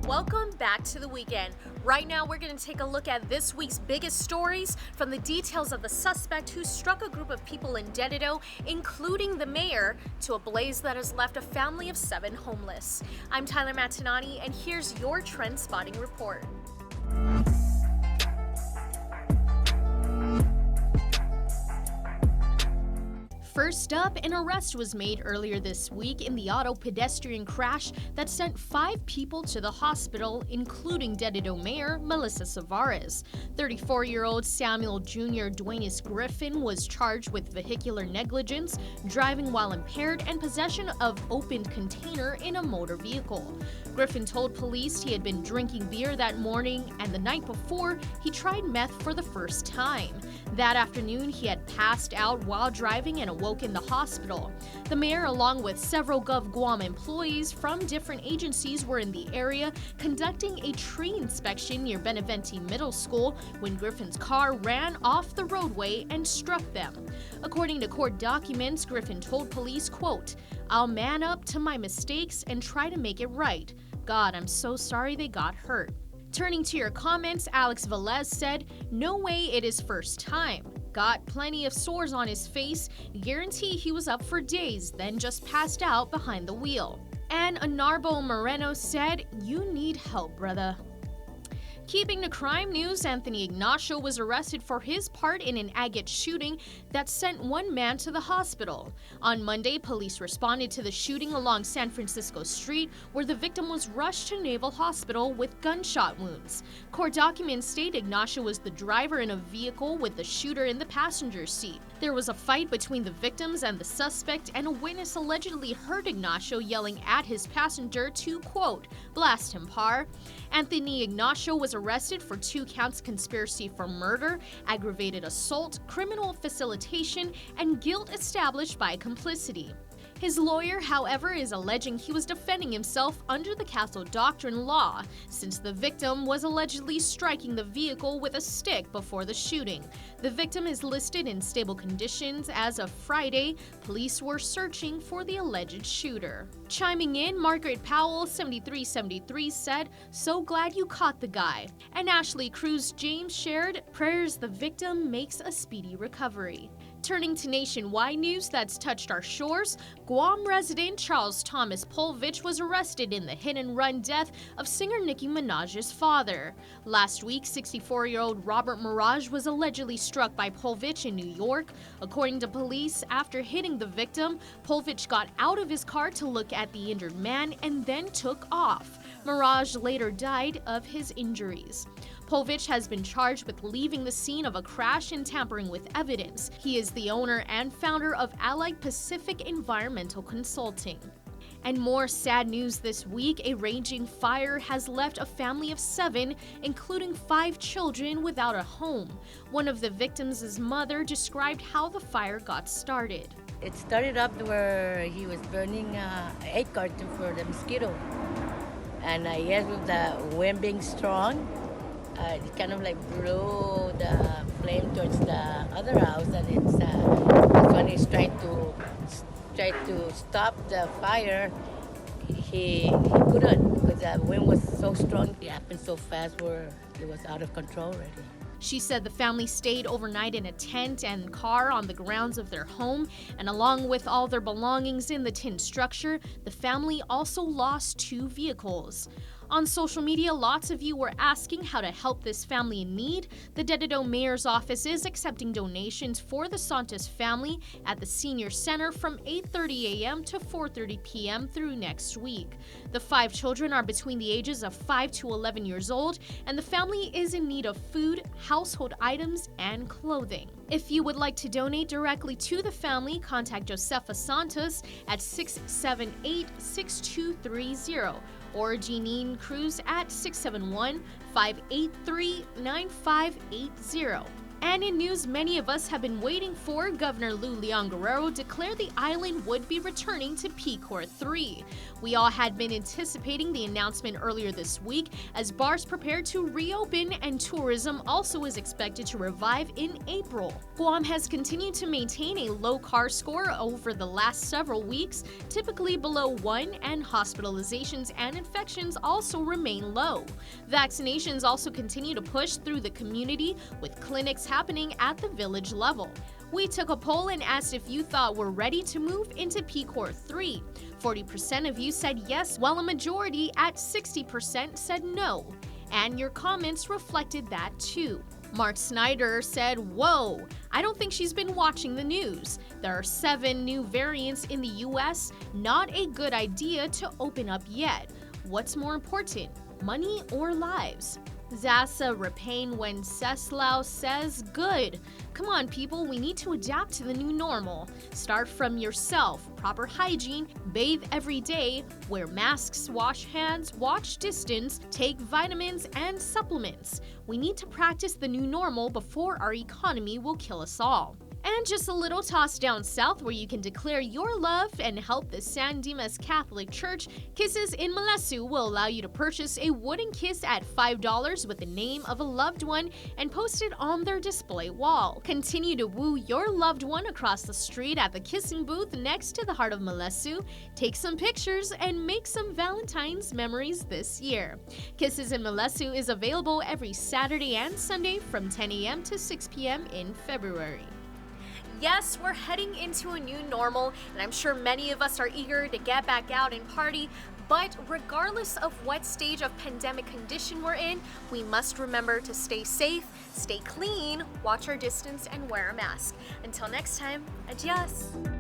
Welcome back to the weekend. Right now, we're going to take a look at this week's biggest stories, from the details of the suspect who struck a group of people in Dededo, including the mayor, to a blaze that has left a family of 7 homeless. I'm Tyler Matanane, and here's your trend spotting report. First up, an arrest was made earlier this week in the auto-pedestrian crash that sent 5 people to the hospital, including Dededo Mayor Melissa Savarez. 34-year-old Samuel Jr. Duanis Griffin was charged with vehicular negligence, driving while impaired, and possession of opened container in a motor vehicle. Griffin told police he had been drinking beer that morning, and the night before, he tried meth for the first time. That afternoon, he had passed out while driving and awoke in the hospital. The mayor, along with several GovGuam employees from different agencies, were in the area conducting a tree inspection near Beneventi Middle School when Griffin's car ran off the roadway and struck them. According to court documents, Griffin told police, quote, "I'll man up to my mistakes and try to make it right. God, I'm so sorry they got hurt." Turning to your comments, Alex Velez said, "No way it is first time. Got plenty of sores on his face. Guarantee he was up for days, then just passed out behind the wheel." And Anarbo Moreno said, "You need help, brother." Keeping the crime news, Anthony Ignacio was arrested for his part in an Agat shooting that sent 1 man to the hospital. On Monday, police responded to the shooting along San Francisco Street, where the victim was rushed to Naval Hospital with gunshot wounds. Court documents state Ignacio was the driver in a vehicle with the shooter in the passenger seat. There was a fight between the victims and the suspect, and a witness allegedly heard Ignacio yelling at his passenger to, quote, "Blast him, par." Anthony Ignacio was arrested for 2 counts: conspiracy for murder, aggravated assault, criminal facilitation, and guilt established by complicity. His lawyer, however, is alleging he was defending himself under the Castle Doctrine law, since the victim was allegedly striking the vehicle with a stick before the shooting. The victim is listed in stable conditions as of Friday. Police were searching for the alleged shooter. Chiming in, Margaret Powell, 7373, said, "So glad you caught the guy." And Ashley Cruz James shared, "Prayers the victim makes a speedy recovery." Turning to nationwide news that's touched our shores, Guam resident Charles Thomas Polvich was arrested in the hit-and-run death of singer Nicki Minaj's father. Last week, 64-year-old Robert Mirage was allegedly struck by Polvich in New York. According to police, after hitting the victim, Polvich got out of his car to look at the injured man and then took off. Mirage later died of his injuries. Polvich has been charged with leaving the scene of a crash and tampering with evidence. He is the owner and founder of Allied Pacific Environmental Consulting. And more sad news this week: a raging fire has left a family of 7, including 5 children, without a home. One of the victims' mother described how the fire got started. It started up where he was burning 8 carton for the mosquito. And yes, with the wind being strong, it kind of like blew the flame towards the other house, and it's when he's trying to stop the fire, he couldn't, because the wind was so strong. It happened so fast where it was out of control already. She said the family stayed overnight in a tent and car on the grounds of their home, and along with all their belongings in the tin structure, the family also lost 2 vehicles. On social media, lots of you were asking how to help this family in need. The Dededo Mayor's office is accepting donations for the Santos family at the Senior Center from 8:30 a.m. to 4:30 p.m. through next week. The 5 children are between the ages of 5 to 11 years old, and the family is in need of food, household items, and clothing. If you would like to donate directly to the family, contact Josefa Santos at 678-6230 or Jeanine Cruz at 671-583-9580. And in news many of us have been waiting for, Governor Lou Leon Guerrero declared the island would be returning to PCOR 3. We all had been anticipating the announcement earlier this week as bars prepare to reopen and tourism also is expected to revive in April. Guam has continued to maintain a low CAR score over the last several weeks, typically below 1, and hospitalizations and infections also remain low. Vaccinations also continue to push through the community, with clinics happening at the village level. We took a poll and asked if you thought we're ready to move into PCOR 3. 40% of you said yes, while a majority at 60% said no. And your comments reflected that too. Mark Snyder said, "Whoa, I don't think she's been watching the news. There are 7 new variants in the US. Not a good idea to open up yet. What's more important, money or lives?" Zasa Rapane Wenceslao says, "Good. Come on, people, we need to adapt to the new normal. Start from yourself, proper hygiene, bathe every day, wear masks, wash hands, watch distance, take vitamins and supplements. We need to practice the new normal before our economy will kill us all." And just a little toss down south where you can declare your love and help the San Dimas Catholic Church, Kisses in Malesu will allow you to purchase a wooden kiss at $5 with the name of a loved one and post it on their display wall. Continue to woo your loved one across the street at the kissing booth next to the Heart of Malesu. Take some pictures and make some Valentine's memories this year. Kisses in Malesu is available every Saturday and Sunday from 10 a.m. to 6 p.m. in February. Yes, we're heading into a new normal, and I'm sure many of us are eager to get back out and party, but regardless of what stage of pandemic condition we're in, we must remember to stay safe, stay clean, watch our distance, and wear a mask. Until next time, adios!